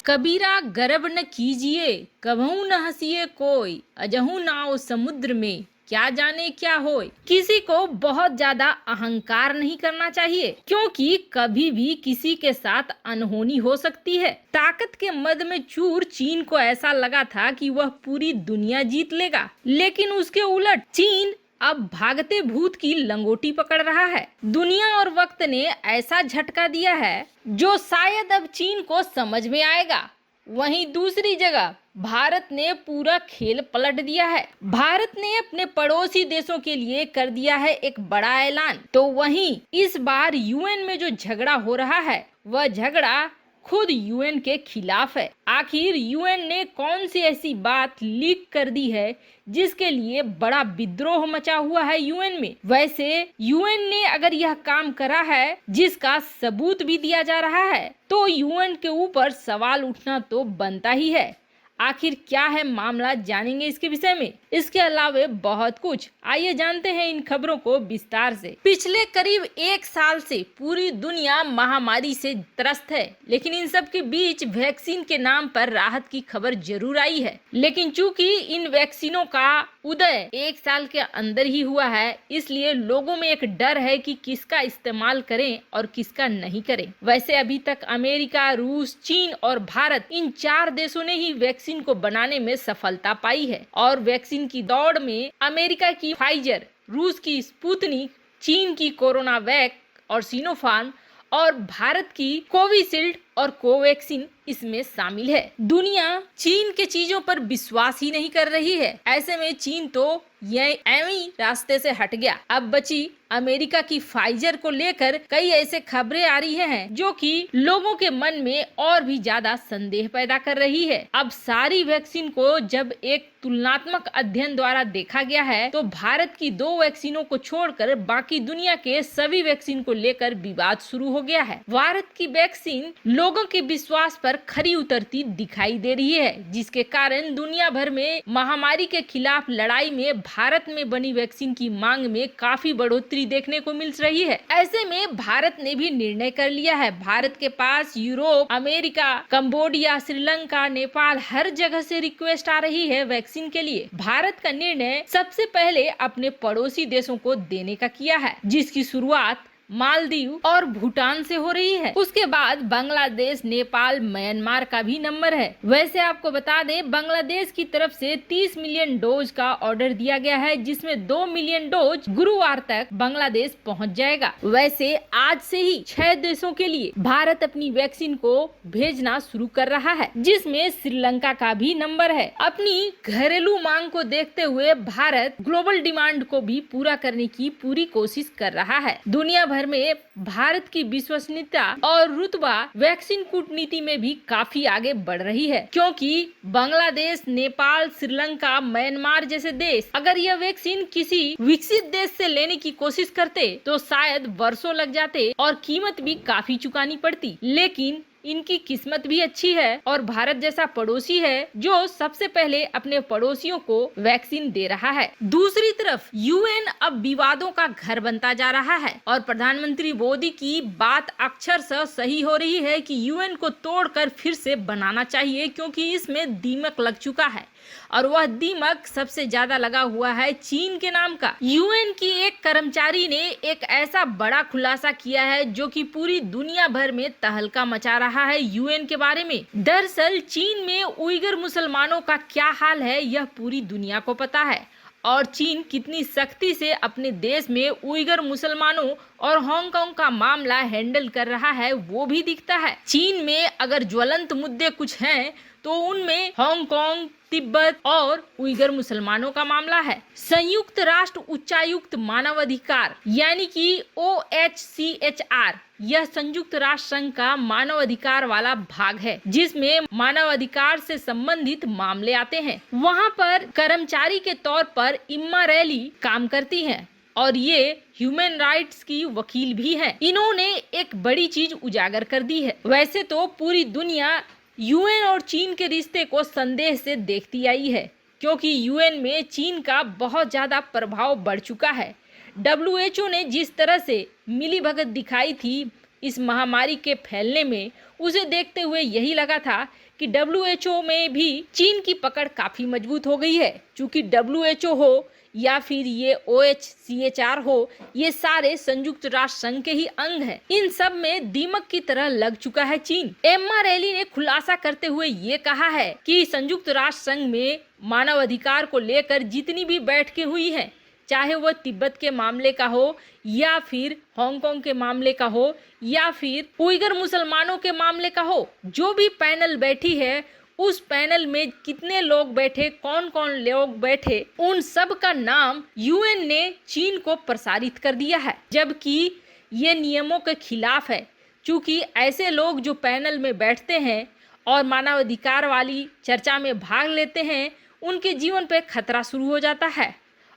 कबीरा गर्व न कीजिए, कभू न हंसिए कोई, अजहू नाव समुद्र में, क्या जाने क्या होए। किसी को बहुत ज्यादा अहंकार नहीं करना चाहिए, क्योंकि कभी भी किसी के साथ अनहोनी हो सकती है। ताकत के मद में चूर चीन को ऐसा लगा था कि वह पूरी दुनिया जीत लेगा, लेकिन उसके उलट चीन अब भागते भूत की लंगोटी पकड़ रहा है। दुनिया और वक्त ने ऐसा झटका दिया है जो शायद अब चीन को समझ में आएगा। वहीं दूसरी जगह भारत ने पूरा खेल पलट दिया है। भारत ने अपने पड़ोसी देशों के लिए कर दिया है एक बड़ा ऐलान। तो वहीं इस बार यूएन में जो झगड़ा हो रहा है, वह झगड़ा खुद यूएन के खिलाफ है। आखिर यूएन ने कौन सी ऐसी बात लीक कर दी है जिसके लिए बड़ा विद्रोह मचा हुआ है यूएन में। वैसे यूएन ने अगर यह काम करा है जिसका सबूत भी दिया जा रहा है, तो यूएन के ऊपर सवाल उठना तो बनता ही है। आखिर क्या है मामला, जानेंगे इसके विषय में। इसके अलावा बहुत कुछ, आइए जानते हैं इन खबरों को विस्तार से। पिछले करीब 1 साल से पूरी दुनिया महामारी से त्रस्त है, लेकिन इन सब के बीच वैक्सीन के नाम पर राहत की खबर जरूर आई है। लेकिन चूंकि इन वैक्सीनों का उदय 1 साल के अंदर ही हुआ है, इसलिए लोगों में एक डर है कि किसका इस्तेमाल करें और किसका नहीं करें। वैसे अभी तक अमेरिका, रूस, चीन और भारत, इन 4 देशों ने ही वैक्सीन को बनाने में सफलता पाई है। और वैक्सीन की दौड़ में अमेरिका की फाइजर, रूस की स्पुतनिक, चीन की कोरोना वैक और सिनोफार्म और भारत की कोविशील्ड और कोवैक्सीन इसमें शामिल है। दुनिया चीन के चीजों पर विश्वास ही नहीं कर रही है। ऐसे में चीन तो यह एवं रास्ते से हट गया। अब बची अमेरिका की फाइजर को लेकर कई ऐसे खबरें आ रही हैं जो कि लोगों के मन में और भी ज्यादा संदेह पैदा कर रही है। अब सारी वैक्सीन को जब एक तुलनात्मक अध्ययन द्वारा देखा गया है, तो भारत की 2 वैक्सीनों को छोड़कर बाकी दुनिया के सभी वैक्सीन को लेकर विवाद शुरू हो गया है। भारत की वैक्सीन लोगों के विश्वास पर खरी उतरती दिखाई दे रही है, जिसके कारण दुनिया भर में महामारी के खिलाफ लड़ाई में भारत में बनी वैक्सीन की मांग में काफी बढ़ोतरी देखने को मिल रही है। ऐसे में भारत ने भी निर्णय कर लिया है। भारत के पास Europe, America, Cambodia, Sri Lanka, Nepal, हर जगह से रिक्वेस्ट आ रही है वैक्सीन के लिए। भारत का निर्णय सबसे पहले अपने पड़ोसी देशों को देने का किया है, जिसकी शुरुआत मालदीव और भूटान से हो रही है। उसके बाद बांग्लादेश, नेपाल, म्यांमार का भी नंबर है। वैसे आपको बता दें, बांग्लादेश की तरफ से 30 मिलियन डोज का ऑर्डर दिया गया है, जिसमें 2 मिलियन डोज गुरुवार तक बांग्लादेश पहुंच जाएगा। वैसे आज से ही 6 देशों के लिए भारत अपनी वैक्सीन को भेजना शुरू कर रहा है, जिसमें श्रीलंका का भी नंबर है। अपनी घरेलू मांग को देखते हुए भारत ग्लोबल डिमांड को भी पूरा करने की पूरी कोशिश कर रहा है। दुनिया भर में भारत की विश्वसनीयता और रुतबा वैक्सीन कूटनीति में भी काफी आगे बढ़ रही है, क्योंकि बांग्लादेश, नेपाल, श्रीलंका, म्यांमार जैसे देश अगर यह वैक्सीन किसी विकसित देश से लेने की कोशिश करते तो शायद वर्षों लग जाते और कीमत भी काफी चुकानी पड़ती। लेकिन इनकी किस्मत भी अच्छी है और भारत जैसा पड़ोसी है जो सबसे पहले अपने पड़ोसियों को वैक्सीन दे रहा है। दूसरी तरफ यूएन अब विवादों का घर बनता जा रहा है और प्रधानमंत्री मोदी की बात अक्षरशः सही हो रही है कि यूएन को तोड़कर फिर से बनाना चाहिए, क्योंकि इसमें दीमक लग चुका है और वह दीमक सबसे ज्यादा लगा हुआ है चीन के नाम का। यूएन की एक कर्मचारी ने एक ऐसा बड़ा खुलासा किया है जो कि पूरी दुनिया भर में तहलका मचा रहा है यूएन के बारे में। दरअसल चीन में उइगर मुसलमानों का क्या हाल है यह पूरी दुनिया को पता है, और चीन कितनी सख्ती से अपने देश में उइगर मुसलमानों और हांगकांग का मामला हैंडल कर रहा है वो भी दिखता है। चीन में अगर ज्वलंत मुद्दे कुछ हैं तो उनमें हांगकांग, तिब्बत और उइगर मुसलमानों का मामला है। संयुक्त राष्ट्र उच्चायुक्त मानवाधिकार यानी कि OHCHR, यह संयुक्त राष्ट्र संघ का मानवाधिकार वाला भाग है, जिसमें मानवाधिकार से संबंधित मामले आते हैं। वहां पर कर्मचारी के तौर पर इम्मा रैली काम करती हैं और ये ह्यूमन राइट्स की वकील भी हैं। इन्होंने एक बड़ी चीज उजागर कर दी है। वैसे तो पूरी दुनिया यूएन और चीन के रिश्ते को संदेह से देखती आई है, क्योंकि यूएन में चीन का बहुत ज्यादा प्रभाव बढ़ चुका है। WHO ने जिस तरह से मिलीभगत दिखाई थी इस महामारी के फैलने में, उसे देखते हुए यही लगा था कि WHO में भी चीन की पकड़ काफी मजबूत हो गई है। चूंकि WHO हो या फिर ये OHCHR हो, ये सारे संयुक्त राष्ट्र संघ के ही अंग हैं। इन सब में दीमक की तरह लग चुका है चीन। एम्मा रैली ने खुलासा करते हुए ये कहा है कि संयुक्त राष्ट्र संघ में मानव अधिकार को लेकर जितनी भी बैठकें हुई हैं, चाहे वह तिब्बत के मामले का हो या फिर हांगकांग के मामले का हो या फिर उइगर मुसलमानों के मामले का हो, जो भी पैनल बैठी है उस पैनल में कितने लोग बैठे, कौन कौन लोग बैठे, उन सब का नाम UN ने चीन को प्रसारित कर दिया है, जबकि ये नियमों के खिलाफ है। चूंकि ऐसे लोग जो पैनल में बैठते हैं और मानवाधिकार वाली चर्चा में भाग लेते हैं, उनके जीवन पे खतरा शुरू हो जाता है।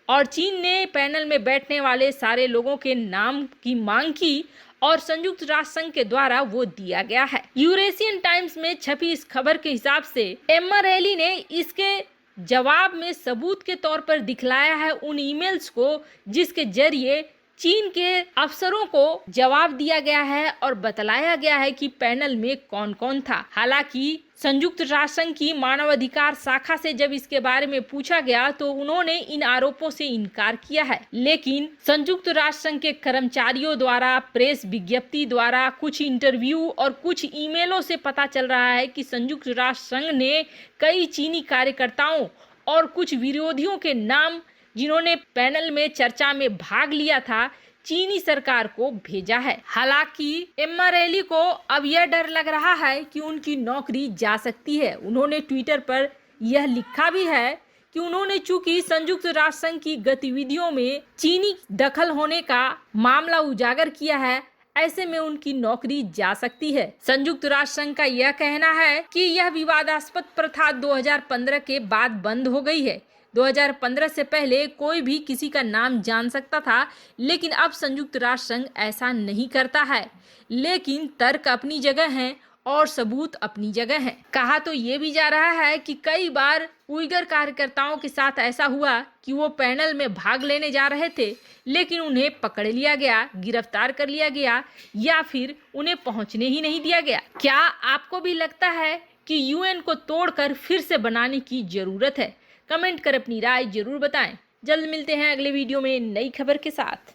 और चीन ने पैनल में बैठने वाले सारे लोगों के नाम की मांग की और संयुक्त राष्ट्र संघ के द्वारा वो दिया गया है। यूरेशियन टाइम्स में छपी इस खबर के हिसाब से एम्मा रैली ने इसके जवाब में सबूत के तौर पर दिखलाया है उन ईमेल्स को जिसके जरिए चीन के अफसरों को जवाब दिया गया है और बतलाया गया है कि पैनल में कौन कौन था। हालांकि संयुक्त राष्ट्र संघ की मानवाधिकार शाखा से जब इसके बारे में पूछा गया तो उन्होंने इन आरोपों से इनकार किया है, लेकिन संयुक्त राष्ट्र संघ के कर्मचारियों द्वारा प्रेस विज्ञप्ति द्वारा कुछ इंटरव्यू और कुछ ईमेलों से पता चल रहा है कि संयुक्त राष्ट्र संघ ने कई चीनी कार्यकर्ताओं और कुछ विरोधियों के नाम, जिन्होंने पैनल में चर्चा में भाग लिया था, चीनी सरकार को भेजा है। हालांकि एम्मा रैली को अब यह डर लग रहा है कि उनकी नौकरी जा सकती है। उन्होंने ट्विटर पर यह लिखा भी है कि उन्होंने चूंकि संयुक्त राष्ट्र संघ की गतिविधियों में चीनी दखल होने का मामला उजागर किया है, ऐसे में उनकी नौकरी जा सकती है। संयुक्त राष्ट्र संघ का यह कहना है कि यह विवादास्पद प्रथा 2015 के बाद बंद हो गई है। 2015 से पहले कोई भी किसी का नाम जान सकता था, लेकिन अब संयुक्त राष्ट्र संघ ऐसा नहीं करता है। लेकिन तर्क अपनी जगह हैं और सबूत अपनी जगह हैं। कहा तो ये भी जा रहा है कि कई बार उइगर कार्यकर्ताओं के साथ ऐसा हुआ कि वो पैनल में भाग लेने जा रहे थे, लेकिन उन्हें पकड़ लिया गया, गिरफ्तार कर लिया गया या फिर उन्हें पहुंचने ही नहीं दिया गया। क्या आपको भी लगता है कि UN को तोड़कर फिर से बनाने की जरूरत है? कमेंट कर अपनी राय जरूर बताएं। जल्द मिलते हैं अगले वीडियो में नई खबर के साथ।